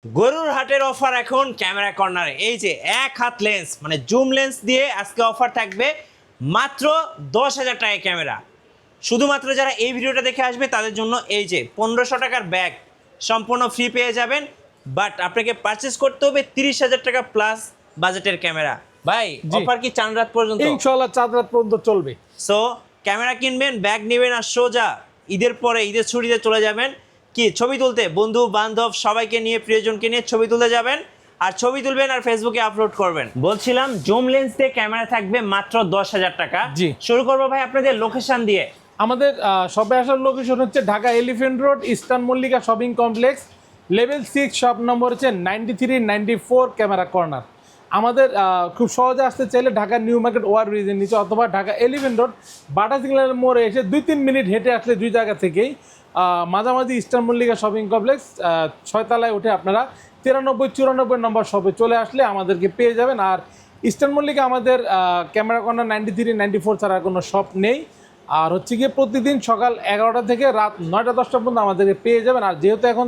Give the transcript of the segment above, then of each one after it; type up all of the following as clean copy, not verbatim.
গরুর হাটের অফার এখন ক্যামেরা কর্নারে। এই যে এক হাত লেন্স মানে জুম লেন্স দিয়ে আজকে অফার থাকবে মাত্র 10,000 টাকায় ক্যামেরা। শুধুমাত্র যারা এই ভিডিওটা দেখে আসবে তাদের জন্য এই যে 1500 টাকার ব্যাগ সম্পূর্ণ ফ্রি পেয়ে যাবেন। বাট আপনাকে পারচেস করতে হবে 30,000 টাকা প্লাস বাজেটের ক্যামেরা। ভাই অফার কি চাঁদ রাত পর্যন্ত? ইনশাআল্লাহ চাঁদ রাত পর্যন্ত চলবে। সো ক্যামেরা কিনবেন, ব্যাগ নেবেন আর সোজা ঈদের পরে ঈদের ছুটিতে চলে যাবেন কি ছবি তুলতে, বন্ধু বান্ধব সবাইকে নিয়ে প্রিয়জনকে নিয়ে ছবি তুলতে যাবেন আর ছবি তুলবেন আর ফেসবুকে আপলোড করবেন। বলছিলাম জুম লেন্স দিয়ে ক্যামেরা থাকবে মাত্র 10,000 টাকা। জি, শুরু করবো ভাই আপনাদের লোকেশন দিয়ে। আমাদের শপে আসার লোকেশন হচ্ছে Dhaka elephant road, eastern Mallika shopping complex, level 6, shop number হচ্ছে 93-94 ক্যামেরা কর্নার। আমাদের খুব সহজে আসতে চাইলে ঢাকা নিউ মার্কেট ওয়ার ব্রিজের নিচে অথবা ঢাকা এলিফ্যান্ট রোড বাটা সিগন্যালের মোড়ে এসে 2-3 মিনিট হেঁটে আসলে দুই জায়গা থেকেই মাঝামাঝি ইস্টার্ন মল্লিকা শপিং কমপ্লেক্স 6 তলায় উঠে আপনারা 93-94 নম্বর শপে চলে আসলে আমাদেরকে পেয়ে যাবেন। আর ইস্টার্ন মল্লিকা আমাদের ক্যামেরা কর্নার 93-94 ছাড়া কোনো শপ নেই। আর হচ্ছে গিয়ে প্রতিদিন সকাল 11টা থেকে রাত 9টা-10টা পর্যন্ত আমাদেরকে পেয়ে যাবেন। আর যেহেতু এখন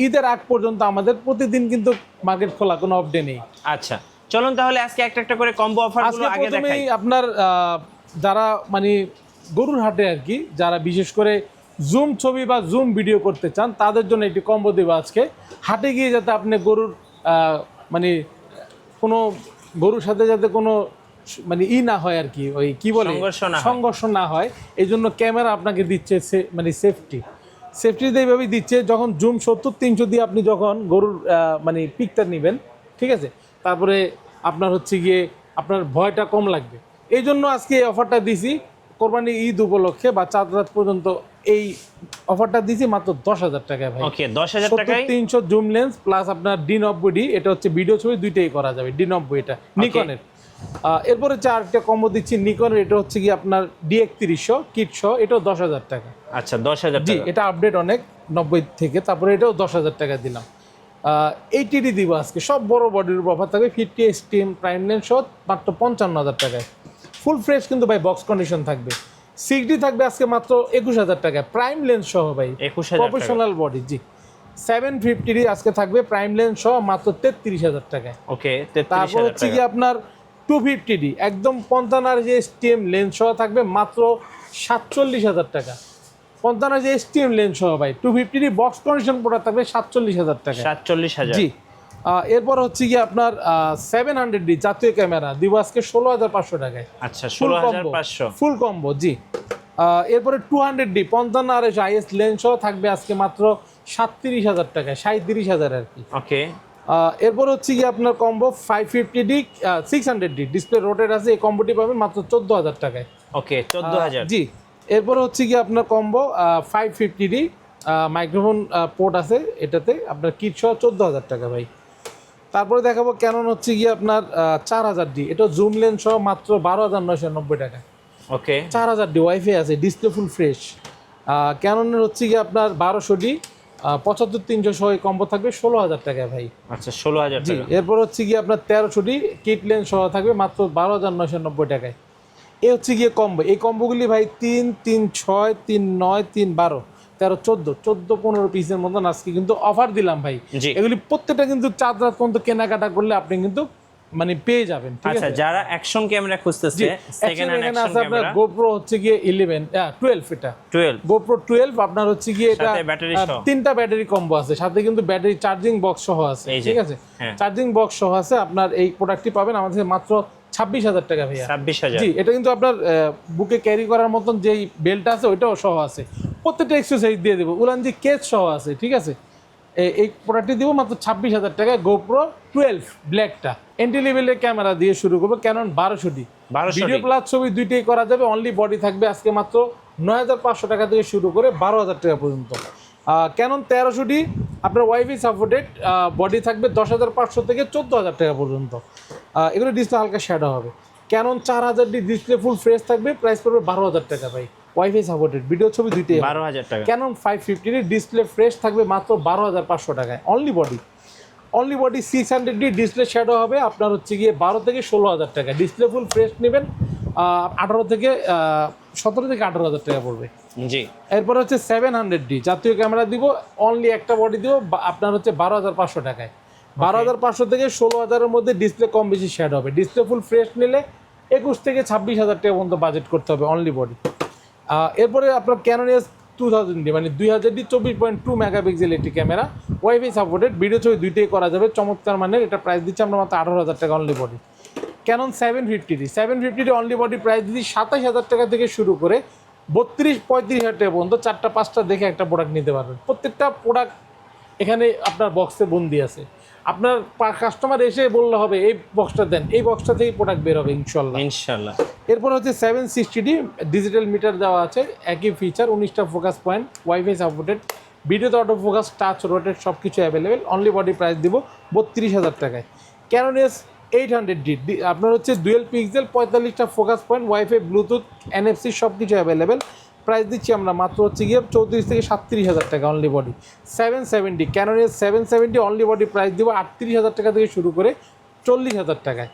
ঈদের আগ পর্যন্ত আমাদের প্রতিদিন কিন্তু মার্কেট খোলা, কোনো অফ ডে নেই। আচ্ছা চলুন তাহলে আজকে একটা একটা করে কম্বো অফারগুলো আজকে আগে দেখাই। প্রথমেই আপনার যারা মানে গরুর হাটে আর কি, যারা বিশেষ করে জুম ছবি বা জুম ভিডিও করতে চান তাদের জন্য একটি কম্বো দেবো আজকে। হাটে গিয়ে যাতে আপনি গরুর মানে কোনো গরুর সাথে যাতে কোনো মানে না হয় আর কি, ওই কি বলে সংঘর্ষ না হয়, এই জন্য ক্যামেরা আপনাকে দিচ্ছে মানে সেফটি এইভাবেই দিচ্ছে। যখন জুম 70-300 দিয়ে আপনি যখন গরুর মানে পিকটা নেবেন, ঠিক আছে, তারপরে আপনার হচ্ছে গিয়ে আপনার ভয়টা কম লাগবে। এই জন্য আজকে এই অফারটা দিছি কোরবানি ঈদ উপলক্ষে বা চাঁদ রাত পর্যন্ত। এই অফারটা দিছি মাত্র 10,000 টাকায় ভাই। ওকে 10,000 টাকায় 300 জুম লেন্স প্লাস আপনার D90, এটা হচ্ছে ভিডিও ছবি দুইটাই করা যাবে। D90 এটা নিকনের। এরপরে আরেকটা কম্বো দিচ্ছি নিকনের, এটা হচ্ছে কি আপনার D3100 কিট সহ, এটাও 10,000 টাকা। আচ্ছা 10,000 জি, টাকা। এটা আপডেট অনেক 90 থেকে, তারপরে এটাও 10,000 টাকা দিলাম। 80D দিব আজকে, সব বড় বডির উপর অফার থাকবে। 50 স্টিম প্রাইম লেন্স সহ মাত্র 55,000 টাকায়। ফুল ফ্রেশ কিন্তু ভাই বক্স কন্ডিশন থাকবে। 6D থাকবে আজকে মাত্র 21,000 টাকায় প্রাইম লেন্স সহ ভাই, 21,000 প্রফেশনাল বডি। জি, 750D আজকে থাকবে প্রাইম লেন্স সহ মাত্র 33,000 টাকায়। ওকে তারপর 33,000 হচ্ছে টাকা। কি আপনার 250D একদম 55 যে স্টিম লেন্স সহ থাকবে মাত্র 47,000 টাকা। 55 যে স্টিম লেন্স সহ ভাই 250D বক্স কন্ডিশন প্রোডাক্ট থাকবে 47,000 টাকা। 47,000। জি, এরপর হচ্ছে কি আপনার 700D জাতীয় ক্যামেরা দিব আজকে 16,500 টাকায়। আচ্ছা 16,500 ফুল কম্বো। জি, এরপরে 200D 55 আর IS লেন্স সহ থাকবে আজকে মাত্র 37,000 টাকায়, 37,000 আর কি। ওকে। এরপর হচ্ছে কি আপনার combo 550D 600D display rotate আছে, এই কম্বোটি পাবেন মাত্র 14,000 টাকায়। ওকে 14,000। জি, এরপর হচ্ছে কি আপনার কম্বো 550D মাইক্রোফোন পোর্ট আছে, এটাতে আপনার কিট সহ 14,000 টাকা ভাই। তারপরে দেখাবো ক্যানন হচ্ছে গিয়ে আপনার 4000D, এটা জুম লেন্স সহ মাত্র 12,990 টাকা। ওকে 4000D ওয়াইফাই আছে, ডিসপ্লে ফুল ফ্রেশ। ক্যাননের হচ্ছে গিয়ে আপনার 1200D 75-300 সহ এই কম্বো থাকবে 16,000 টাকায় ভাই। আচ্ছা 16,000 জি, টাকা। এরপর হচ্ছে গিয়ে আপনার 1300D কিট লেন্স সহ থাকবে মাত্র 12,990 টাকায়। এই হচ্ছে গিয়ে কম্বো। এই কম্বোগুলি ভাই 3, 3, 6, 3, 9, 3, 12, 13, 14, 15 পিসের মতন আজকে কিন্তু অফার দিলাম ভাই। এগুলি প্রত্যেকটা কিন্তু চাঁদ রাত পর্যন্ত কেনাকাটা করলে আপনি কিন্তু মানে পেয়ে যাবেন। ঠিক আছে, আচ্ছা যারা অ্যাকশন ক্যামেরা খুঁজতেছে সেকেন্ড হ্যান্ড এখানে অ্যাকশন আছে আপনার ক্যামেরা GoPro হচ্ছে গিয়ে 12 এটা 12 GoPro 12 আপনার হচ্ছে গিয়ে এটা সাথে ব্যাটারি সহ 3টা ব্যাটারি কম্বো আছে, সাথে কিন্তু ব্যাটারি চার্জিং বক্স সহ আছে। ঠিক আছে, চার্জিং বক্স সহ আছে। আপনার এই প্রোডাক্টটি পাবেন আমাদের কাছে মাত্র 26,000 টাকা ভাইয়া। 26,000। জি, এটা কিন্তু আপনার বুকে ক্যারি করার মতন যেই বেল্টটা আছে ওইটাও সহ আছে। প্রত্যেকটা এক্সারসাইজ দিয়ে দেবো, উলানজি কেস সহ আছে। ঠিক আছে, এই প্রোডাক্টটি দিব মাত্র 26,000 টাকায়। GoPro 12 ব্ল্যাকটা এন্ট্রি লেভেলের ক্যামেরা দিয়ে শুরু করবো। ক্যানন 1200D ভিডিও প্লাস ছবি দুইটাই করা যাবে। অনলি বডি থাকবে আজকে মাত্র 9,500 টাকা থেকে শুরু করে 12,000 টাকা পর্যন্ত। ক্যানন 1300D আপনার ওয়াইফাই সাপোর্টেড, বডি থাকবে 10,500 থেকে 14,000 টাকা পর্যন্ত। এগুলো ডিসপ্লে হালকা শ্যাডো হবে। Canon 4000D display full fresh থাকবে, প্রাইস পড়বে 12,000 টাকা ভাই। ওয়াইফাই সাপোর্টেড, ভিডিও ছবি দুইটাই 12,000 টাকা। ক্যানন 550D ডিসপ্লে ফ্রেশ থাকবে মাত্র 12,500 টাকায়। Only body 600D display shadow হবে আপনার হচ্ছে গিয়ে 12 থেকে 16,000 টাকা। ডিসপ্লে ফুল ফ্রেশ নেবেন 18 থেকে 17 থেকে 18,000 টাকা পড়বে। জি। এরপর হচ্ছে 700D জাতীয় ক্যামেরা দিব, অনলি একটা বডি দিব আপনার হচ্ছে 12,500 টাকায়। 12,500 থেকে 16,000-এর মধ্যে ডিসপ্লে কম বেশি শেড হবে। ডিসপ্লে ফুল ফ্রেশ নিলে 21 থেকে 26,000 টাকা পর্যন্ত বাজেট করতে হবে অনলি বডি। এরপরে আপনার ক্যানন EOS 2000D মানে 2000D 24.2 মেগাপিক্সেল একটি ক্যামেরা, ওয়াইফাই সাপোর্টেড, ভিডিও ছবি দুইটাই করা যাবে, চমৎকার মানের। এটা প্রাইস দিচ্ছি আমরা মাত্র 18,000 টাকা only body. Canon 750D only body price দিচ্ছি 27,000 টাকা থেকে শুরু করে 32-35,000 টাকা পর্যন্ত। 4টা-5টা দেখে একটা প্রোডাক্ট নিতে পারবেন। প্রত্যেকটা প্রোডাক্ট এখানে আপনার বক্সে বন্দি আছে। আপনার কাস্টমার এসে বললে হবে এই বক্সটা দেন, এই বক্সটা থেকেই প্রোডাক্ট বের হবে ইনশাল্লাহ। এরপর হচ্ছে 760D ডিজিটাল মিটার দেওয়া আছে, একই ফিচার, 19টা ফোকাস পয়েন্ট, ওয়াইফাই সাপোর্টেড, ভিডিওতে অটো ফোকাস, টাচ, রোটেট সব কিছু অ্যাভেলেবেল। অনলি বডি প্রাইস দিব 32,000 টাকায়। ক্যানন EOS 800D আপনার হচ্ছে ডুয়েল পিক্সেল, 45টা focus point, wifi, bluetooth, NFC সব কিছু অ্যাভেলেবেল। প্রাইস দিচ্ছি আমরা মাত্র হচ্ছে গিয়ে 34 থেকে 37,000 টাকা only body. 770 Canon EOS 770 only body price দিব 38,000 টাকা থেকে শুরু করে 40,000 টাকায়।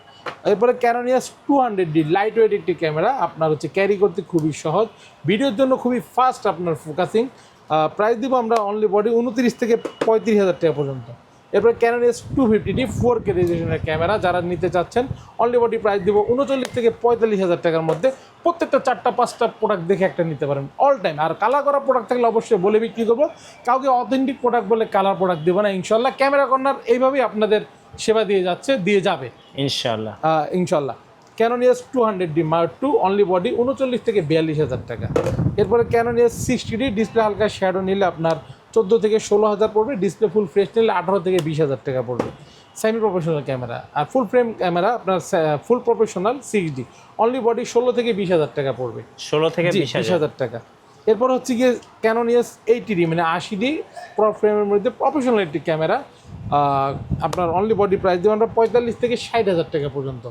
এরপরে Canon EOS 200D light weight একটি ক্যামেরা, আপনার হচ্ছে ক্যারি করতে খুবই সহজ, ভিডিওর জন্য খুবই ফাস্ট আপনার ফোকাসিং। প্রাইস দিব আমরা অনলি বডি 29 থেকে 35,000 টাকা পর্যন্ত। এরপরে Canon EOS 250D 4K রেজোলিউশনের camera, যারা নিতে চাচ্ছেন অনলি বডি প্রাইস দিব 39 থেকে 45,000 টাকার মধ্যে। প্রত্যেকটা 4টা-5টা প্রোডাক্ট দেখে একটা নিতে পারেন অল টাইম। আর কালার করা প্রোডাক্ট থাকলে অবশ্যই বলে বিক্রি করবো, কাউকে অথেন্টিক প্রোডাক্ট বলে কালার প্রোডাক্ট দেবো না ইনশাল্লাহ। ক্যামেরা কর্নার এইভাবেই আপনাদের সেবা দিয়ে যাবে ইনশাল্লাহ। Canon EOS 200D Mark II only body 39 থেকে 42,000 টাকা। এরপরে ক্যানন EOS 60D ডিসপ্লে হালকা শ্যাডো নিলে আপনার 14 থেকে 16,000 পড়বে, ডিসপ্লে ফুল ফ্রেশ নিলে 18 থেকে 20,000 টাকা পড়বে। সেমি প্রফেশনাল ক্যামেরা আর ফুল ফ্রেম ক্যামেরা আপনার ফুল প্রফেশনাল 6D অনলি বডি 16 থেকে 20,000 টাকা পড়বে। 16 থেকে 20,000 টাকা। এরপর হচ্ছে গিয়ে ক্যানন EOS 80D মানে 80D ফ্রেমের মধ্যে প্রফেশনাল একটি ক্যামেরা, আপনার অনলি বডি প্রাইস দেবো আমরা 45 থেকে 60,000 টাকা পর্যন্ত।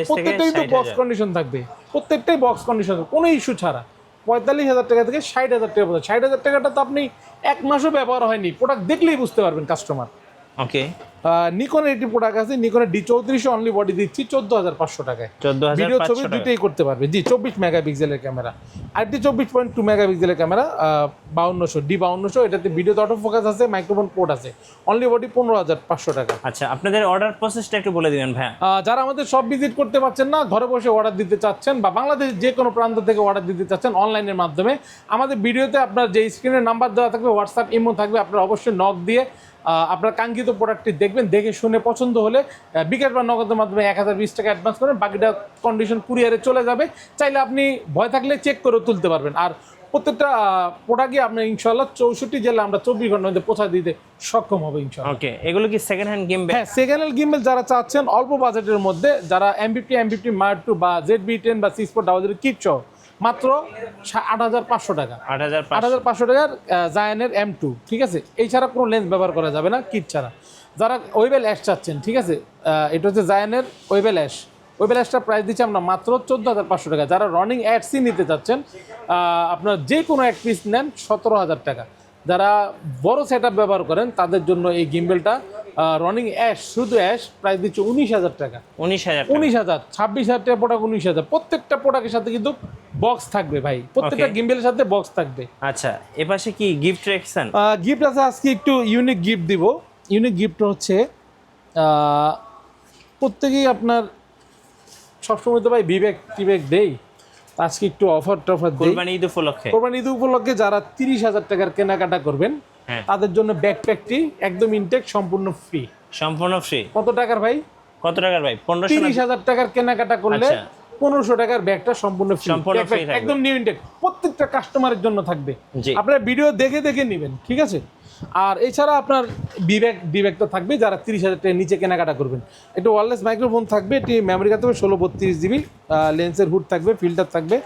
প্রত্যেকটাই তো বক্স কন্ডিশন থাকবে, প্রত্যেকটাই বক্স কন্ডিশন, কোনো ইস্যু ছাড়া। 45,000 টাকা থেকে 60,000 টাকা পর্যন্ত। 60,000 টাকাটা তো আপনি এক মাসও ব্যবহার হয়নি, প্রোডাক্ট দেখলেই বুঝতে পারবেন কাস্টমার। ওকে। নিকনের একটি প্রোডাক্ট আছে, নিকনের D3400 অনলি বডি দিচ্ছি 14,500 টাকায়। ভিডিও ছবি দুইটাই করতে পারবে। জি, 24 মেগাপিক্সেলের ক্যামেরা। আরেকটি 24.2 মেগাপিক্সেলের ক্যামেরা 5200 D5200, এটাতে ভিডিওতে অটো ফোকাস আছে, মাইক্রোফোন পোর্ট আছে। অনলি বডি 15,500 টাকা। আচ্ছা, আপনাদের অর্ডার প্রসেসটা একটু বলে দিবেন ভাই। যারা আমাদের সব ভিজিট করতে পারছেন না, ঘরে বসে অর্ডার দিতে চাচ্ছেন বা বাংলাদেশের যে কোনো প্রান্ত থেকে অর্ডার দিতে চাচ্ছেন অনলাইনের মাধ্যমে, আমাদের ভিডিওতে আপনার যে স্ক্রিনের নাম্বার দেওয়া থাকবে, হোয়াটসঅ্যাপ, ইমো থাকবে, আপনারা অবশ্যই নক দিয়ে আপনার কাঙ্ক্ষিত প্রোডাক্টটি দেখবেন, দেখে শুনে পছন্দ হলে বিকাশ বা নগদের মাধ্যমে 1020 টাকা অ্যাডভান্স করেন, বাকিটা কন্ডিশন কুরিয়ারে চলে যাবে। চাইলে আপনি ভয় থাকলে চেক করে তুলতে পারবেন। আর প্রত্যেকটা প্রোডাক্টই আপনার ইনশাল্লাহ 64 জেলা আমরা 24 ঘন্টার মধ্যে পৌঁছা দিতে সক্ষম হবে ইনশাল্লাহ। ওকে, এগুলো কি সেকেন্ড হ্যান্ড গিম্বেল? হ্যাঁ, সেকেন্ড হ্যান্ড গিম্বেল যারা চাচ্ছেন অল্প বাজেটের মধ্যে, যারা M50 Mark II বা ZB-10 বা 6400 কিট সহ মাত্র 8,500 টাকা। 8,500 টাকার জায়ানের M2, ঠিক আছে। এই ছাড়া কোনো লেন্স ব্যবহার করা যাবে না কিট ছাড়া। যারা ওয়েবেল অ্যাশ চাচ্ছেন, ঠিক আছে, এটা হচ্ছে জায়ানের ওয়েবেল অ্যাশটা প্রাইস দিচ্ছি আমরা মাত্র 14,500 টাকা। যারা রানিং অ্যাডসি নিতে চাচ্ছেন, আপনার যে কোনো এক পিস নেন 17,000 টাকা। যারা বড় সেট আপ ব্যবহার করেন তাদের জন্য এই গিম্বেলটা রানিং অ্যাশ, শুধু অ্যাশ, প্রাইস দিচ্ছে 19,000 টাকা। 19,000 26,000 টাকা প্রোডাক্ট, 19,000। প্রত্যেকটা প্রোডাক্টের সাথে কিন্তু বক্স থাকবে ভাই, প্রত্যেকটা গিম্বেলের সাথে বক্স থাকবে। আচ্ছা, এপাশে কি গিফট রেখেছেন? গিফট আছে, আজকে একটু ইউনিক গিফট দিব। ইউনিক গিফট হচ্ছে প্রত্যেকেই আপনার সবসময় তো ভাই বিবেক দেই, আজকে একটু অফার দেই কোরবানি ঈদ উপলক্ষে। যারা 30,000 টাকার কেনাকাটা করবেন তাদের জন্য ব্যাকপ্যাকটি একদম ইনটেক সম্পূর্ণ ফ্রি। কত টাকার ভাই? 30,000 টাকার কেনাকাটা করলে 1500 টাকার ব্যাগটা সম্পূর্ণ ফ্রি, একদম নিউ ইনটেক। প্রত্যেকটা কাস্টমারের জন্য থাকবে, আপনারা ভিডিও দেখে নেবেন, ঠিক আছে। আর এছাড়া আপনার বিবেক তো থাকবে যারা 30,000 টাকার নিচে কেনাকাটা করবেন। একটু ওয়্যারলেস মাইক্রোফোন থাকবে, এটি মেমোরি কার্ড থাকবে 1632 জিবি, লেন্সের হুড থাকবে, ফিল্টার থাকবে,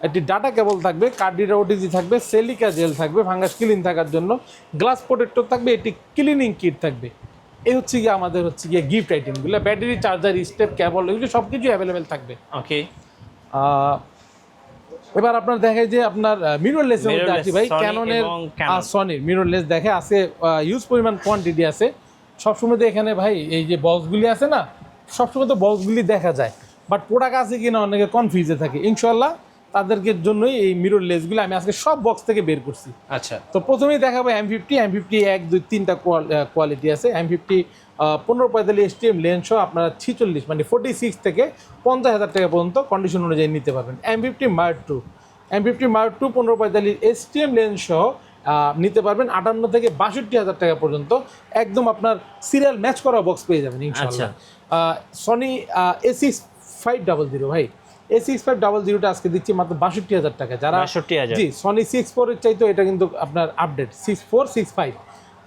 একটি ডাটা কেবল থাকবে, কার্ড রিডার ওটিজি থাকবে, সেলিকা জেল থাকবে ফাঙ্গাস ক্লিন থাকার জন্য, গ্লাস প্রোটেক্টর থাকবে, এটি ক্লিনিং কিট থাকবে। এই হচ্ছে গিয়ে আমাদের গিফট আইটেমগুলো। ব্যাটারি, চার্জার, স্টেপ, কেবল, এগুলো সব কিছু অ্যাভেলেবেল থাকবে। ওকে, এবার আপনার দেখায় যে আপনার মিররলেসের মধ্যে আছে ভাই, ক্যাননের আর সনির মিররলেস দেখে আছে, ইউজ পরিমাণ কোয়ান্টিটি আছে। সবসময় তো এখানে ভাই এই যে বক্সগুলি আছে না, সবসময় তো বক্সগুলি দেখা যায়, বাট প্রোডাক্ট আছে কিনা অনেকে কনফিউজে থাকে। ইনশাল্লাহ তাদেরকে জন্যই এই মিরর লেন্সগুলো আমি আজকে সব বক্স থেকে বের করছি। আচ্ছা, তো প্রথমেই দেখাবো M50 1, 2, 3টা কোয়ালিটি আছে। M50 1545 STM লেন্স সহ আপনারা 46 মানে 46 থেকে 50,000 টাকা পর্যন্ত কন্ডিশন অনুযায়ী নিতে পারবেন। M50 Mark II 1545 STM lens সহ নিতে পারবেন 58 থেকে 62,000 টাকা পর্যন্ত। একদম আপনার সিরিয়াল ম্যাচ করা বক্স পেয়ে যাবেন ইনশাআল্লাহ। সনি A6500 ভাই, A6500টা আজকে দিচ্ছি মাত্র 62,000 টাকা। যারা 62,000 জি সনি 64 এর চাইতো এটা কিন্তু আপনার আপডেট 64 65,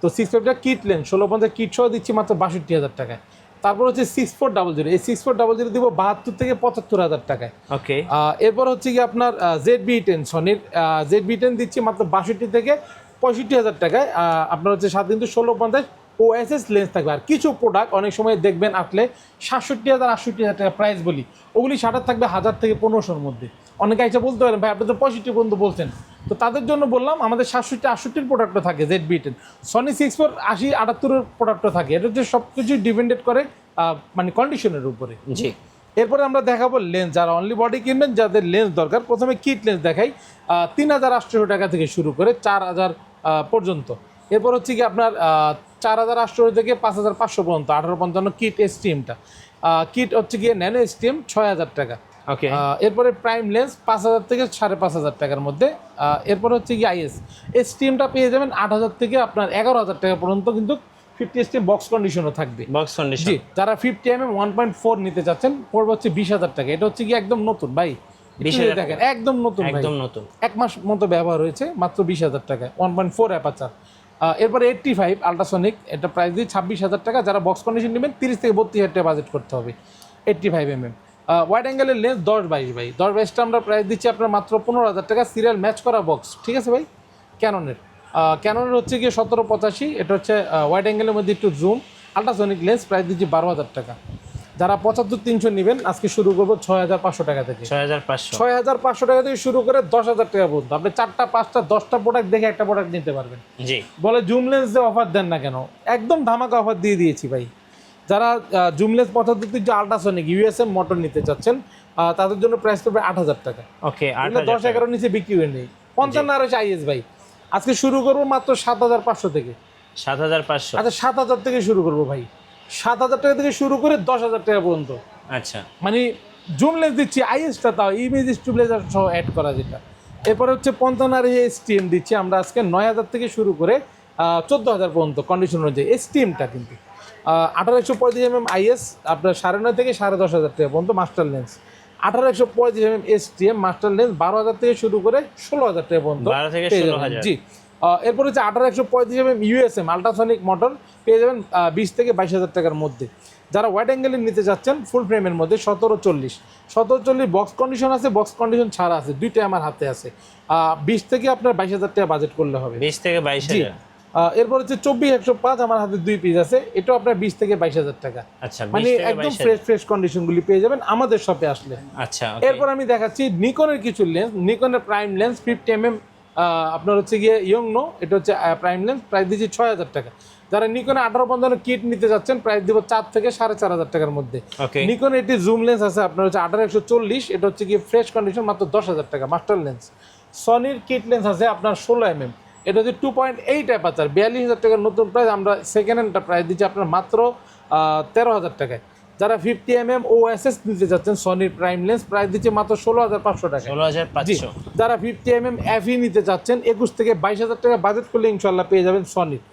তো 65টা কিট লেন্স 1650 কিট সহ দিচ্ছি মাত্র 62,000 টাকায়। তারপর হচ্ছে 6400, এই 6400 দিব 72 থেকে 75,000 টাকায়। ওকে, এরপর হচ্ছে কি আপনার ZB10 সনির ZB10 দিচ্ছি মাত্র 62 থেকে 65,000 টাকায়। আপনার হচ্ছে সাথে কিন্তু 1650 OSS লেন্স থাকবে। আর কিছু প্রোডাক্ট অনেক সময় দেখবেন আসলে 67,000 68,000 টাকা প্রাইস বলি, ওগুলি শাটার থাকবে 1000 থেকে 1500-র মধ্যে। অনেকে এসে বলতে পারেন ভাই আপনি তো 65 পর্যন্ত বলছেন, তো তাদের জন্য বললাম আমাদের 67 68-র প্রোডাক্টও থাকে ZB10। সনি 64 80 78-এর প্রোডাক্টও থাকে। এটা হচ্ছে সব কিছুই ডিপেন্ডেড করে মানে কন্ডিশনের উপরে। জি। এরপরে আমরা দেখাবো লেন্স, যারা অনলি বডি কিনবেন যাদের লেন্স দরকার। প্রথমে কিট লেন্স দেখাই 3,800 টাকা থেকে শুরু করে 4,000 পর্যন্ত। এরপর হচ্ছে কি আপনার 4,800 থেকে 5,500 পর্যন্ত 1855 কিট STM-টা। কিট হচ্ছে গিয়ে ন্যানো STM 6,000 টাকা। ওকে, এরপরে প্রাইম লেন্স 5,000 থেকে 5,500 টাকার মধ্যে। এরপর হচ্ছে কি IS STM-টা পেয়ে যাবেন 8,000 থেকে আপনার 11,000 টাকা পর্যন্ত, কিন্তু 50 STM বক্স কন্ডিশনও থাকবে। Box condition. জি, যারা 50mm 1.4 নিতে চাচ্ছেন পড়বে হচ্ছে 20,000 টাকা। এটা হচ্ছে কি একদম নতুন ভাই, 20,000 দেখেন একদম নতুন ভাই, একদম নতুন, 1 মাস মতো ব্যবহার হয়েছে, মাত্র 20,000 টাকা 1.4 অ্যাপারচার। এরপরে 85 আল্ট্রাসনিক, এটা প্রাইস দিয়ে 26,000 টাকা। যারা বক্স কন্ডিশন নেবেন 30 থেকে 32,000 টাকা বাজেট করতে হবে। 85mm ওয়াইড অ্যাঙ্গেলের লেন্স 10-22 ভাই, 10-22টা আমরা প্রাইস দিচ্ছি আপনার মাত্র 15,000 টাকা। সিরিয়াল ম্যাচ করা বক্স, ঠিক আছে ভাই। ক্যাননের হচ্ছে গিয়ে 1785, এটা হচ্ছে ওয়াইড অ্যাঙ্গেলের মধ্যে একটু জুম আল্ট্রাসনিক লেন্স, প্রাইস দিচ্ছি 12,000 টাকা। যারা 75-300 নেবেন আজকে শুরু করবো 6,500 টাকা থেকে। 6,500 টাকা থেকে শুরু করে 10,000 টাকা পর্যন্ত। আপনি 4টা 5টা 10টা প্রোডাক্ট দেখে একটা প্রোডাক্ট নিতে পারবেন। জি। বলে জুম লেন্স দিয়ে অফার দেন না কেন? একদম ধামাকা অফার দিয়ে দিয়েছি ভাই। যারা জুম লেন্স 75 যে আল্ট্রাসনিক USM মোটর নিতে চাচ্ছেন তাদের জন্য প্রাইস পড়বে 8,000 টাকা। ওকে, 10-11 নিচে বিক্রি হয়ে নেই। 55 আর IS ভাই আজকে শুরু করবো মাত্র 7,500 থেকে। 7,500। আচ্ছা 7,000 থেকে শুরু করবো ভাই, 7,000 টাকা থেকে শুরু করে 10,000 টাকা পর্যন্ত। আচ্ছা, মানে জুম লেন্স দিচ্ছি, IS-টা তাও ইমেজ স্টেবিলাইজার সহ অ্যাড করা যেটা। এরপরে হচ্ছে 55 STM দিচ্ছি আমরা আজকে 9,000 থেকে শুরু করে 14,000 পর্যন্ত কন্ডিশন অনুযায়ী। STM-টা কিন্তু 1835mm IS আপনার 9.5 থেকে 10,500 টাকা পর্যন্ত master lens. 1835mm STM master lens 12,000 থেকে শুরু করে 16,000 টাকা পর্যন্ত 12 থেকে পেয়ে যাবেন। 16,000। জি। এরপর হচ্ছে 1835mm USM আল্ট্রাসনিক মোটর পেয়ে যাবেন 20 থেকে 22,000 টাকার মধ্যে। যারা ওয়াইড অ্যাঙ্গেলের নিতে চাচ্ছেন ফুল ফ্রেমের মধ্যে 1740 বক্স কন্ডিশন আছে, বক্স কন্ডিশন ছাড়া আছে, দুইটাই আমার হাতে আছে। 20 থেকে আপনার 22,000 টাকা বাজেট করলে হবে। 20 থেকে 22,000। এরপর হচ্ছে 24-105 আমার হাতে 2 পিস আছে, এটাও আপনার 20 থেকে 22,000 টাকা। আচ্ছা, মানে একদম ফ্রেশ কন্ডিশনগুলি পেয়ে যাবেন আমাদের শপে আসলে। আচ্ছা, এরপর আমি দেখাচ্ছি নিকনের কিছু লেন্স। নিকনের প্রাইম লেন্স 50mm আপনার হচ্ছে গিয়ে ইয়ংনো, এটা হচ্ছে প্রাইম লেন্স, প্রাইস দিচ্ছি 6,000 টাকা। যারা নিকনে 1855 কিট নিতে যাচ্ছেন প্রাইস দিব 4 থেকে 4,500 টাকার মধ্যে। নিকন এটি জুম লেন্স আছে আপনার হচ্ছে 1840, এটা হচ্ছে গিয়ে ফ্রেশ কন্ডিশন মাত্র 10,000 টাকা মাস্টার লেন্স। সনির কিট লেন্স আছে আপনার 16mm, এটা হচ্ছে 2.8 অ্যাপারচার 42,000 টাকার নতুন প্রাইস। আমরা সেকেন্ড হ্যান্ডটা প্রাইস দিচ্ছি আপনার মাত্র 13,000 টাকায়। যারা 50mm OSS নিতে যাচ্ছেন সনির প্রাইম লেন্স প্রাইস দিচ্ছে মাত্র 16,500 টাকা। 16,500। যারা 50mm FE নিতে চাচ্ছেন 21 থেকে 22,000 টাকা বাজেট করলে ইনশাল্লাহ পেয়ে যাবেন সনির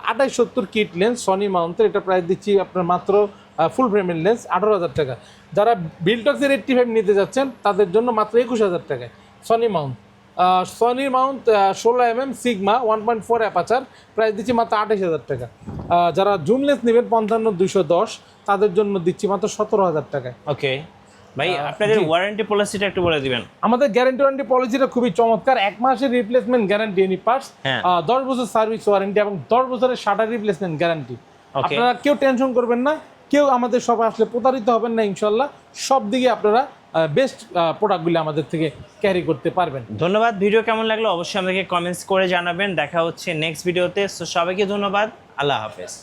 2870 কিট লেন্স সনি মাউন্টের, এটা প্রাইস দিচ্ছি আপনার মাত্র ফুল ফ্রেমের লেন্স 18,000 টাকা। যারা বিল্টক্সের 85 নিতে যাচ্ছেন তাদের জন্য মাত্র 21,000 টাকায় সনি মাউন্ট। সনির mount 16mm Sigma 1.4 aperture price দিচ্ছি মাত্র 28,000 টাকা। যারা জুম লেন্স নেবেন 55-210 তাদের জন্য দিচ্ছি মাত্র 17,000 টাকায়। ওকে ভাই, আপনাদের ওয়ারেন্টি পলিসিটা একটু বলে দিবেন। আমাদের গ্যারান্টি ওয়ারেন্টি পলিসিটা খুবই চমৎকার। 1 মাসের রিপ্লেসমেন্ট গ্যারান্টি এনি পার্টস, 10 বছর সার্ভিস ওয়ারেন্টি এবং 10 বছরের শাটার রিপ্লেসমেন্ট গ্যারান্টি। আপনারা কেউ টেনশন করবেন না, কেউ আমাদের সবাই আসলে প্রতারিত হবেন না ইনশাল্লাহ। সব দিকে আপনারা বেস্ট প্রোডাক্টগুলি আমাদের থেকে ক্যারি করতে পারবেন। ধন্যবাদ। ভিডিও কেমন লাগলো অবশ্যই আমাদেরকে কমেন্টস করে জানাবেন। দেখা হচ্ছে নেক্সট ভিডিওতে। সো সবাইকে ধন্যবাদ, আল্লাহ হাফেজ।